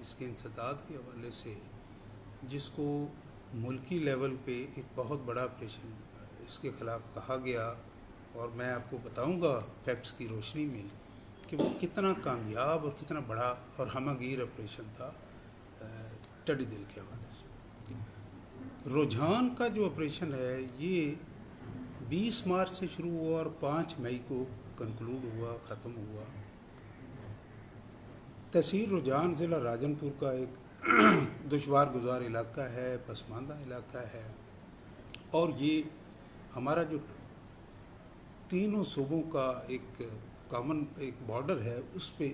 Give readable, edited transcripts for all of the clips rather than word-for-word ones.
اس کے انسداد کے حوالے سے، جس کو ملکی لیول پہ ایک بہت بڑا آپریشن اس کے خلاف کہا گیا، اور میں آپ کو بتاؤں گا فیکٹس کی روشنی میں کہ وہ کتنا کامیاب اور کتنا بڑا اور ہمہ گیر آپریشن تھا ٹڈی دل کے حوالے سے۔ رجحان کا جو آپریشن ہے یہ 20 مارچ سے شروع ہوا اور 5 مئی کو کنکلوڈ ہوا، ختم ہوا۔ تحصیل رجحان ضلع راجن پور کا ایک دشوار گزار علاقہ ہے، پسماندہ علاقہ ہے، اور یہ ہمارا جو تینوں صوبوں کا ایک کامن ایک بارڈر ہے اس پہ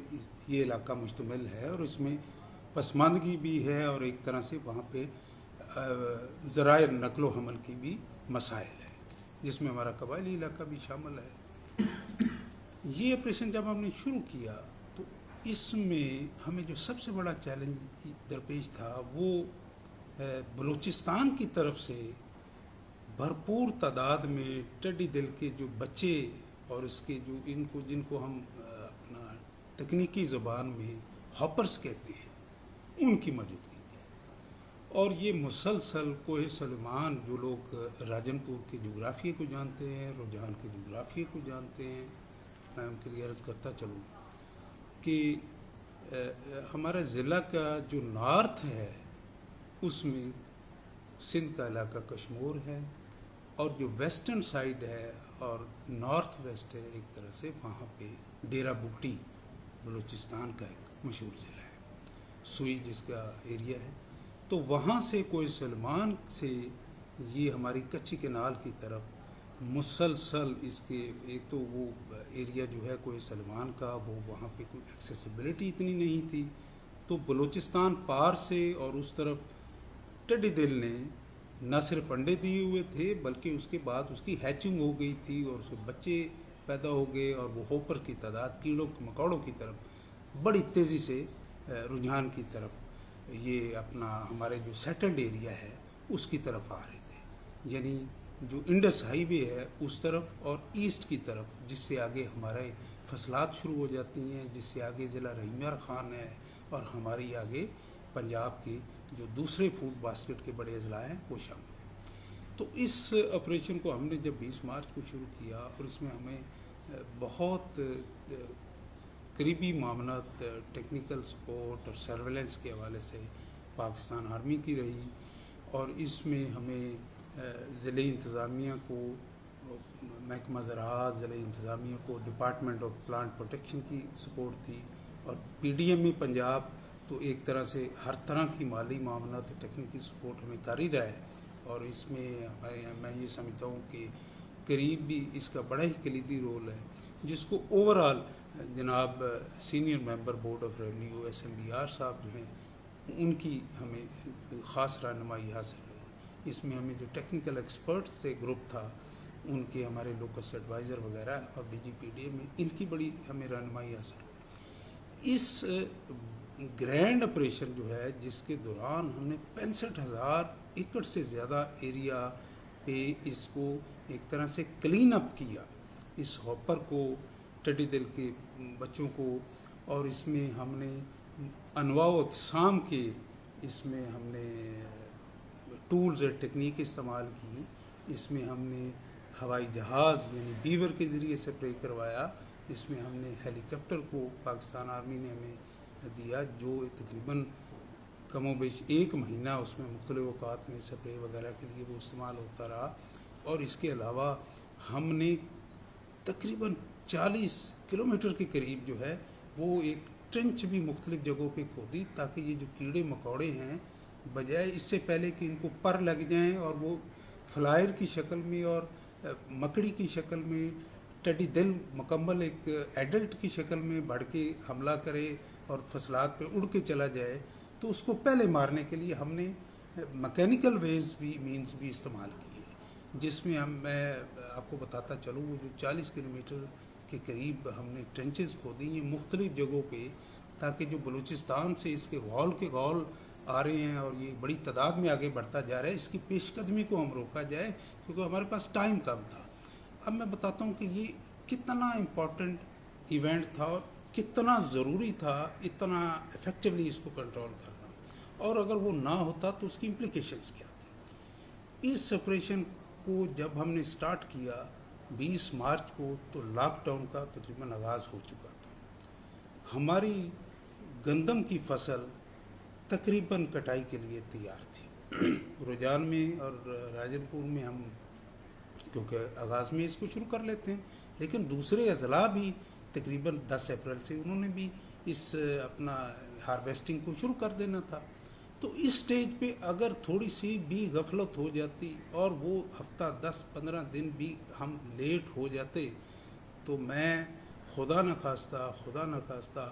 یہ علاقہ مشتمل ہے، اور اس میں پسماندگی بھی ہے اور ایک طرح سے وہاں پہ ذرائع نقل و حمل کی بھی مسائل ہے، جس میں ہمارا قبائلی علاقہ بھی شامل ہے۔ یہ آپریشن جب ہم نے شروع کیا تو اس میں ہمیں جو سب سے بڑا چیلنج درپیش تھا وہ بلوچستان کی طرف سے بھرپور تعداد میں ٹڈی دل کے جو بچے اور اس کے جو جن کو ہم اپنا تکنیکی زبان میں ہاپرز کہتے ہیں، ان کی موجودگی تھی۔ اور یہ مسلسل کوہ سلیمان، جو لوگ راجن پور کے جغرافیے کو جانتے ہیں، رجحان کے جغرافیے کو جانتے ہیں، میں ان کے لیے عرض کرتا چلوں کہ ہمارا ضلع کا جو نارتھ ہے اس میں سندھ کا علاقہ کشمور ہے، اور جو ویسٹرن سائیڈ ہے اور نارتھ ویسٹ ہے ایک طرح سے، وہاں پہ ڈیرہ بگٹی بلوچستان کا ایک مشہور ضلع ہے، سوئی جس کا ایریا ہے۔ تو وہاں سے کوہ سلیمان سے یہ ہماری کچی کینال کی طرف مسلسل اس کے ایک تو وہ ایریا جو ہے کوہ سلیمان کا، وہ وہاں پہ کوئی ایکسیسیبلٹی اتنی نہیں تھی، تو بلوچستان پار سے اور اس طرف ٹڈی دل نے نہ صرف انڈے دیے ہوئے تھے بلکہ اس کے بعد اس کی ہیچنگ ہو گئی تھی اور اس کے بچے پیدا ہو گئے، اور وہ ہوپر کی تعداد کیڑوں مکوڑوں کی طرف بڑی تیزی سے رجحان کی طرف، یہ اپنا ہمارے جو سیٹلڈ ایریا ہے اس کی طرف آ رہے تھے، یعنی جو انڈس ہائی وے ہے اس طرف اور ایسٹ کی طرف، جس سے آگے ہمارے فصلات شروع ہو جاتی ہیں، جس سے آگے ضلع رحیم یار خان ہے، اور ہماری آگے پنجاب کے جو دوسرے فوڈ باسکٹ کے بڑے اضلاع ہیں وہ شامل ہیں۔ تو اس آپریشن کو ہم نے جب 20 مارچ کو شروع کیا، اور اس میں ہمیں بہت قریبی معاونت، ٹیکنیکل سپورٹ اور سرویلنس کے حوالے سے پاکستان آرمی کی رہی، اور اس میں ہمیں ضلعی انتظامیہ کو، محکمہ زراعت ضلعی انتظامیہ کو، ڈپارٹمنٹ آف پلانٹ پروٹیکشن کی سپورٹ تھی، اور پی ڈی ایم پنجاب تو ایک طرح سے ہر طرح کی مالی معاونت ٹیکنیکی سپورٹ ہمیں کر ہی رہا ہے، اور اس میں میں یہ سمجھتا ہوں کہ قریب بھی اس کا بڑا ہی کلیدی رول ہے، جس کو اوور آل جناب senior member board of revenue S M B R صاحب جو ہیں ان کی ہمیں خاص رہنمائی حاصل رہی۔ اس میں ہمیں جو ٹیکنیکل ایکسپرٹ سے گروپ تھا، ان کے ہمارے لوکس ایڈوائزر وغیرہ اور D G P D A میں ان کی بڑی ہمیں رہنمائی حاصل ہوئی۔ اس گرینڈ آپریشن جو ہے جس کے دوران ہم نے 65,000 ایکڑ سے زیادہ ایریا پہ اس کو ایک طرح سے کلین اپ کیا، اس ہاپر کو، ٹڈی دل کے بچوں کو، اور اس میں ہم نے انواع و اقسام کے اس میں ہم نے ٹولز اور ٹیکنیک استعمال کی۔ اس میں ہم نے ہوائی جہاز یعنی بیور کے ذریعے سپرے کروایا، اس میں ہم نے ہیلی کاپٹر کو پاکستان آرمی نے ہمیں دیا، جو تقریباً کم و بیش 1 مہینہ اس میں مختلف اوقات میں سپرے وغیرہ کے لیے وہ استعمال ہوتا رہا۔ اور اس کے علاوہ ہم نے تقریباً 40 کلومیٹر کے قریب جو ہے وہ ایک ٹرنچ بھی مختلف جگہوں پہ کھودی، تاکہ یہ جو کیڑے مکوڑے ہیں بجائے اس سے پہلے کہ ان کو پر لگ جائیں اور وہ فلائر کی شکل میں اور مکڑی کی شکل میں ٹڈی دل مکمل ایک ایڈلٹ کی شکل میں بڑھ کے حملہ کرے اور فصلات پہ اڑ کے چلا جائے، تو اس کو پہلے مارنے کے لیے ہم نے مکینیکل ویز بھی مینز بھی استعمال کیے، جس میں میں آپ کو بتاتا چلوں وہ جو 40 کلومیٹر کے قریب ہم نے ٹرنچز کھودی ہیں مختلف جگہوں پہ، تاکہ جو بلوچستان سے اس کے غول کے غول آ رہے ہیں اور یہ بڑی تعداد میں آگے بڑھتا جا رہا ہے، اس کی پیش قدمی کو ہم روکا جائے، کیونکہ ہمارے پاس ٹائم کم تھا۔ اب میں بتاتا ہوں کہ یہ کتنا امپورٹنٹ ایونٹ تھا اور कितना ज़रूरी था इतना इफ़ेक्टिवली इसको कंट्रोल करना, और अगर वो ना होता तो उसकी इम्प्लीकेशंस क्या थी। इस ऑपरेशन को जब हमने स्टार्ट किया 20 मार्च को, तो लॉकडाउन का तकरीबन आगाज़ हो चुका था। हमारी गंदम की फसल तकरीबन कटाई के लिए तैयार थी। रुझान में और राजनपुर में हम क्योंकि आगाज़ में इसको शुरू कर लेते हैं, लेकिन दूसरे अजला भी तकरीबन 10 अप्रैल से उन्होंने भी इस अपना हार्वेस्टिंग को शुरू कर देना था। तो इस स्टेज पे अगर थोड़ी सी भी गफलत हो जाती और वो हफ्ता 10-15 दिन भी हम लेट हो जाते, तो मैं खुदा न खास्ता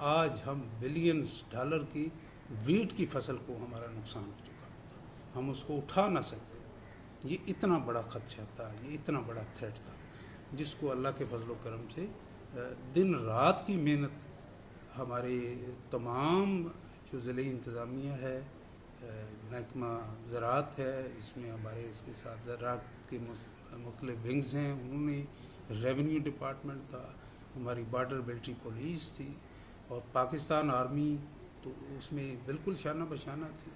आज हम बिलियंस डॉलर की वीट की फसल को हमारा नुकसान हो चुका, हम उसको उठा ना सकते। ये इतना बड़ा खदशा था, ये इतना बड़ा थ्रेट था, जिसको अल्लाह के फजल व करम से दिन रात की मेहनत हमारे तमाम जो ज़िले इंतज़ामिया है, महकमा ज़राअत है, इसमें हमारे इसके साथ ज़राअत के मुख्तलिफ विंग्स हैं, उन्होंने रेवेन्यू डिपार्टमेंट था, हमारी बॉर्डर मिलिट्री पुलिस थी, और पाकिस्तान आर्मी तो उसमें बिल्कुल शाना बशाना थी।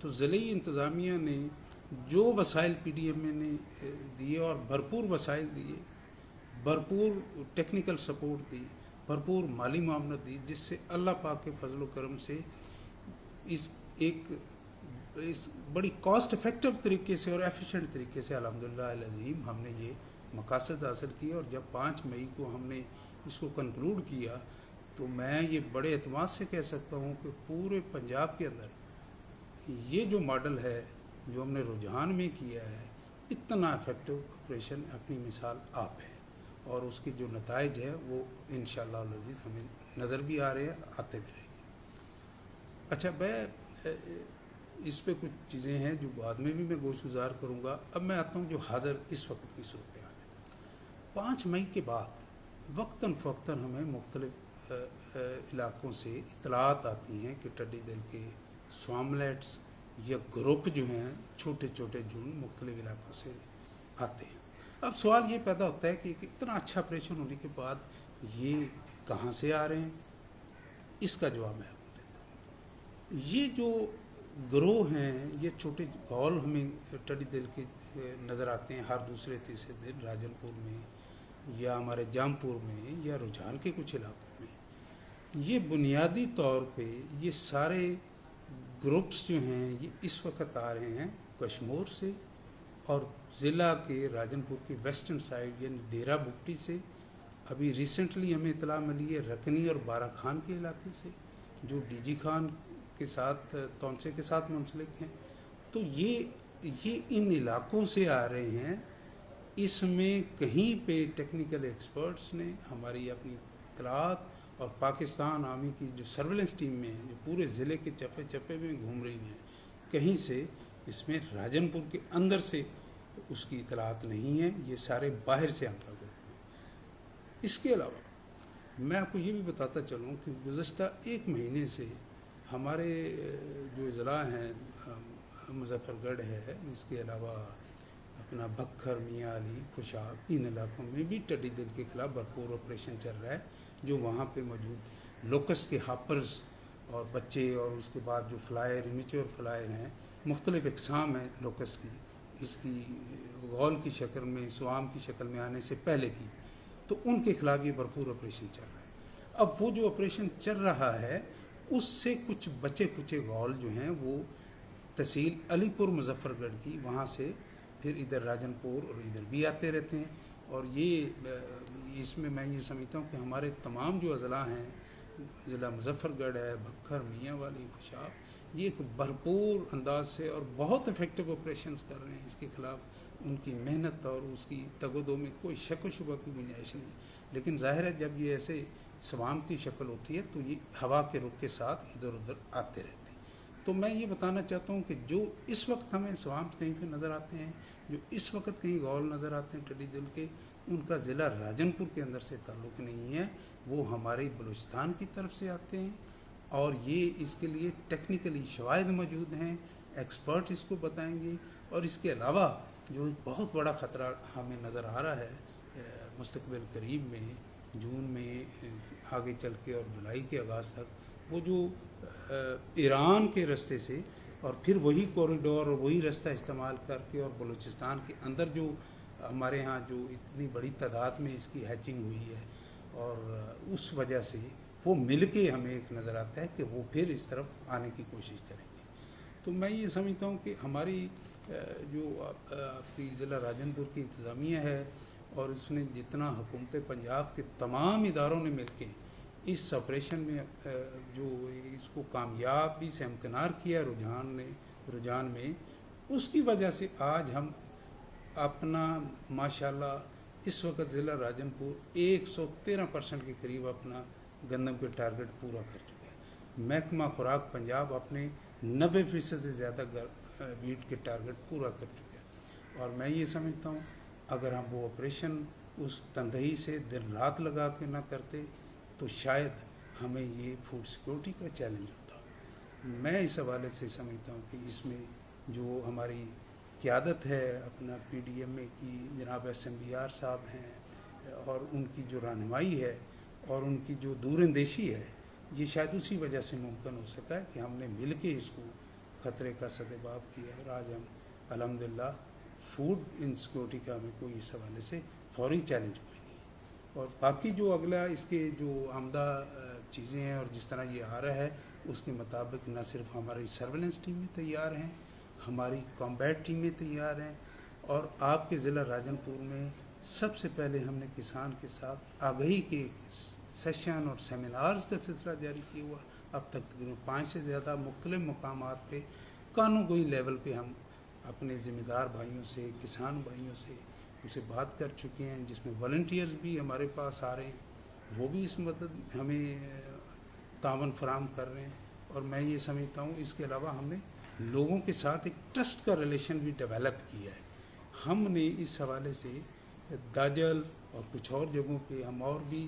तो ज़िले इंतज़ामिया ने जो वसाइल PDMA ने दिए, और भरपूर वसाइल दिए, भरपूर टेक्निकल सपोर्ट दी, भरपूर माली मामलत दी, जिससे अल्लाह पाक के फजल व करम से इस बड़ी कॉस्ट इफ़ेक्टिव तरीके से और एफिशिएंट तरीके से अल्हम्दुलिल्लाह अज़ीम हमने ये मकासद हासिल किए। और जब 5 मई को हमने इसको कंक्लूड किया, तो मैं ये बड़े एतमाद से कह सकता हूँ कि पूरे पंजाब के अंदर ये जो मॉडल है जो हमने रुझान में किया है, इतना इफ़ेक्टिव ऑपरेशन अपनी मिसाल आप है, और उसके जो नताइज है वो इंशाअल्लाह अज़ीज़ हमें नज़र भी आ रहे हैं, आते भी रहेंगे। अच्छा, मैं इस पे कुछ चीज़ें हैं जो बाद में भी मैं गोशगुजार करूँगा। अब मैं आता हूँ जो हाज़िर इस वक्त की सूरत हाल है। 5 मई के बाद वक्तन फ़वक्तन हमें मुख्तलिफ़ इलाक़ों से इतलात आती हैं कि टिड्डी दल के स्वामलेट्स या ग्रुप जो हैं छोटे छोटे झुंड मुख्तलिफ़ इलाक़ों से आते हैं। अब सवाल ये पैदा होता है कि इतना अच्छा ऑपरेशन होने के बाद ये कहाँ से आ रहे हैं, इसका जवाब मैं आपको देता हूँ। ये जो ग्रोह हैं, ये छोटे गौल हमें टिड्डी दल के नज़र आते हैं हर दूसरे तीसरे दिन राजनपुर में या हमारे जामपुर में या रुझान के कुछ इलाकों में। ये बुनियादी तौर पे ये सारे ग्रुप्स जो हैं ये इस वक्त आ रहे हैं कश्मीर से, और ज़िला के राजनपुर की वेस्टर्न साइड यानी डेरा बुगटी से। अभी रिसेंटली हमें इतला मिली है रकनी और बारा खान के इलाके से, जो DG खान के साथ तौनसे के साथ मुंसलिक हैं। तो ये इन इलाकों से आ रहे हैं। इसमें कहीं पे टेक्निकल एक्सपर्ट्स ने हमारी अपनी इतलात और पाकिस्तान आर्मी की जो सर्वेलेंस टीम में है, जो पूरे ज़िले के चप्पे चप्पे में घूम रही हैं, कहीं से इसमें राजनपुर के अंदर से उसकी इतलात नहीं है, ये सारे बाहर से आमदा ग्रुप हैं। इसके अलावा मैं आपको ये भी बताता चलूँ कि गुज़श्ता 1 महीने से हमारे जो ज़िला हैं मुजफ्फरगढ़ है, इसके अलावा अपना बखर, मियाँ अली, खुशाब, इन इलाकों में भी टिड्डी दल के ख़िलाफ़ भरपूर ऑपरेशन चल रहा है। जो वहाँ पे मौजूद लोकस के हापर्स और बच्चे, और उसके बाद जो फ्लायर इमेच्योर फ्लायर हैं, मुख्तलिफ़ इक़साम हैं लोकस की, इसकी गौल की शक्ल में, स्वाम की शक्ल में आने से पहले की, तो उनके ख़िलाफ़ ये भरपूर ऑपरेशन चल रहा है। अब वो जो ऑपरेशन चल रहा है उससे कुछ बचे खुचे गौल जो हैं वो तहसील अलीपुर मुजफ्फरगढ़ की, वहाँ से फिर इधर राजनपुर और इधर भी आते रहते हैं। और ये इसमें मैं ये समझता हूँ कि हमारे तमाम जो अज़ला हैं, ज़िला मुजफ्फरगढ़ है, बखर, मियाँ वाली, खुशाब, ये एक भरपूर अंदाज से और बहुत इफ़ेक्टिव ऑपरेशंस कर रहे हैं। इसके ख़िलाफ़ उनकी मेहनत और उसकी तगदो में कोई शक व शुबा की गुंजाइश नहीं। लेकिन ज़ाहिर है जब ये ऐसे स्वाम की शक्ल होती है तो ये हवा के रुख के साथ इधर उधर आते रहते हैं। तो मैं ये बताना चाहता हूँ कि जो इस वक्त हमें स्वाम कहीं पे नज़र आते हैं, जो इस वक्त कहीं गौल नज़र आते हैं टिड्डी दल के, उनका ज़िला राजनपुर के अंदर से ताल्लुक़ नहीं है, वो हमारे बलूचिस्तान की तरफ से आते हैं। और ये इसके लिए टेक्निकली शवाहिद मौजूद हैं, एक्सपर्ट इसको बताएंगे। और इसके अलावा जो एक बहुत बड़ा ख़तरा हमें नज़र आ रहा है मुस्तक़बिल करीब में, जून में आगे चल के और जुलाई के आगाज़ तक वो जो ईरान के रास्ते से और फिर वही कॉरिडोर और वही रास्ता इस्तेमाल करके और बलूचिस्तान के अंदर जो हमारे यहाँ जो इतनी बड़ी तादाद में इसकी हैचिंग हुई है और उस वजह से वो मिल के हमें एक नज़र आता है कि वो फिर इस तरफ आने की कोशिश करेंगे। तो मैं ये समझता हूँ कि हमारी जो आपकी ज़िला राजनपुर की इंतज़ामिया है और उसने जितना हुकूमत पंजाब के तमाम इदारों ने मिल के इस ऑपरेशन में जो इसको कामयाबी से हमकिनार किया रुझान में, उसकी वजह से आज हम अपना माशाल्लाह इस वक्त ज़िला राजनपुर 113% के करीब अपना गंदम के टारगेट पूरा कर चुका है। महकमा खुराक पंजाब अपने 90% से ज़्यादा वीट के टारगेट पूरा कर चुका है। और मैं ये समझता हूँ अगर हम वो ऑपरेशन उस तंदही से दिन रात लगा के ना करते तो शायद हमें ये फूड सिक्योरिटी का चैलेंज होता। मैं इस हवाले से समझता हूँ कि इसमें जो हमारी क़यादत है अपना PDMA की जनाब SMBR साहब हैं और उनकी जो रहनुमाई है और उनकी जो दूरअंदेशी है, ये शायद उसी वजह से मुमकिन हो सका है कि हमने मिल के इसको ख़तरे का सदेबाब किया और आज हम अल्हम्दुलिल्लाह फूड इनसिक्योरिटी का हमें कोई इस हवाले से फौरी चैलेंज कोई नहीं। और बाकी जो अगला इसके जो आमदा चीज़ें हैं और जिस तरह ये आ रहा है उसके मुताबिक न सिर्फ हमारी सर्वेलेंस टीमें तैयार हैं, हमारी कॉम्बैट टीमें तैयार हैं और आपके ज़िला राजनपुर में सबसे पहले हमने किसान के साथ आगाही के सेशन और सेमिनार्स का सिलसिला जारी किया हुआ। अब तक तकरीबन 5 से ज़्यादा मुख्तलिफ मकामात पे कानूनी लेवल पे हम अपने ज़िम्मेदार भाइयों से, किसान भाइयों से उनसे बात कर चुके हैं, जिसमें वॉलंटियर्स भी हमारे पास आ रहे हैं, वो भी इस मदद हमें तावन फराहम कर रहे हैं। और मैं ये समझता हूँ इसके अलावा हमने लोगों के साथ एक ट्रस्ट का रिलेशन भी डेवलप किया है। हमने इस हवाले से दाजल और कुछ और जगहों पे हम और भी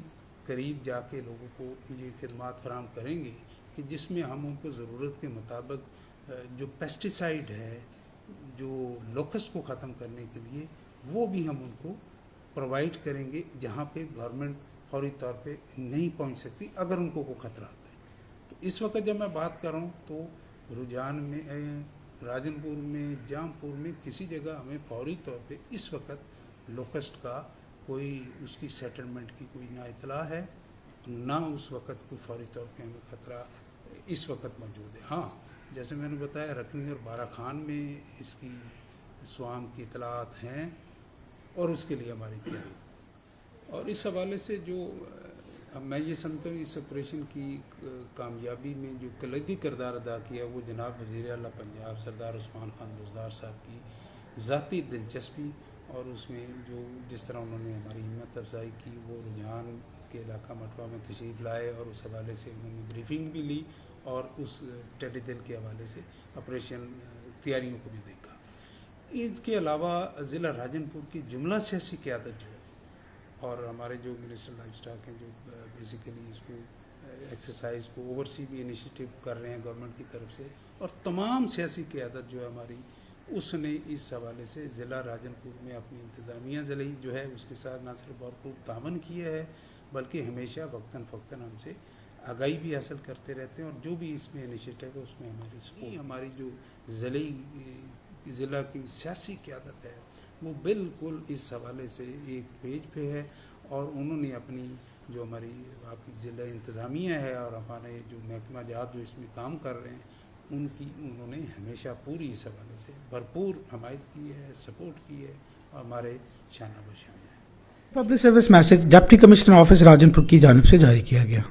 करीब जाके लोगों को ये खिदमात फराहम करेंगे कि जिसमें हम उनको ज़रूरत के मुताबिक जो पेस्टिसाइड है जो लोकस्ट को ख़त्म करने के लिए वो भी हम उनको प्रोवाइड करेंगे जहाँ पे गवर्नमेंट फौरी तौर पे नहीं पहुँच सकती अगर उनको को ख़तरा आता है। तो इस वक्त जब मैं बात कर रहा हूँ तो रुझान में, राजनपुर में, जामपुर में किसी जगह हमें फौरी तौर पे इस वक्त लोकस्ट का कोई उसकी सेटलमेंट की कोई ना इतला है, ना उस वक्त कोई फौरी तौर पे हमें ख़तरा इस वक्त मौजूद है। हाँ, जैसे मैंने बताया रखनी और बारा खान में इसकी स्वाम की इतलात हैं और उसके लिए हमारी तैयारी। और इस हवाले से जो मैं ये समझता हूँ इस ऑपरेशन की कामयाबी में जो कलीदी किरदार अदा किया वो जनाब वज़ीर आला पंजाब सरदार उस्मान खान बुज़दार साहब की ज़ाती दिलचस्पी और उसमें जो जिस तरह उन्होंने हमारी हिम्मत अफजाई की, वो रुझान के इलाका मटवा में तशरीफ़ लाए और उस हवाले से उन्होंने ब्रीफिंग भी ली और उस टेडी दिल के हवाले से ऑपरेशन तैयारियों को भी देखा। इसके अलावा ज़िला राजनपुर की जुमला सियासी क़यादत जो है और हमारे जो मिनिस्टर लाइफ स्टॉक हैं जो बेसिकली इसको एक्सरसाइज को ओवरसी भी इनिशिएटिव कर रहे हैं गवर्नमेंट की तरफ से, और तमाम सियासी क़यादत जो है हमारी उसने इस हवाले से ज़िला राजनपुर में अपनी इंतज़ामिया ज़िले जो है उसके साथ न सिर्फ भरपूर तावन किया है बल्कि हमेशा वक्तन फ़क्तन हमसे आगाही भी हासिल करते रहते हैं और जो भी इसमें इनिशिएटिव है उसमें हमारी सपोर्ट। हमारी जो ज़िला की सियासी क़यादत है वो बिल्कुल इस हवाले से एक पेज पे है और उन्होंने अपनी जो हमारी आपकी ज़िला इंतज़ामिया है और हमारे जो महकमा जात जो इसमें काम कर रहे हैं उनकी उन्होंने हमेशा पूरी इस हवाले से भरपूर हमायत की है, सपोर्ट की है और हमारे शाना बशान है। Public service message deputy commissioner office Rajanpur की जानिब से जारी किया गया।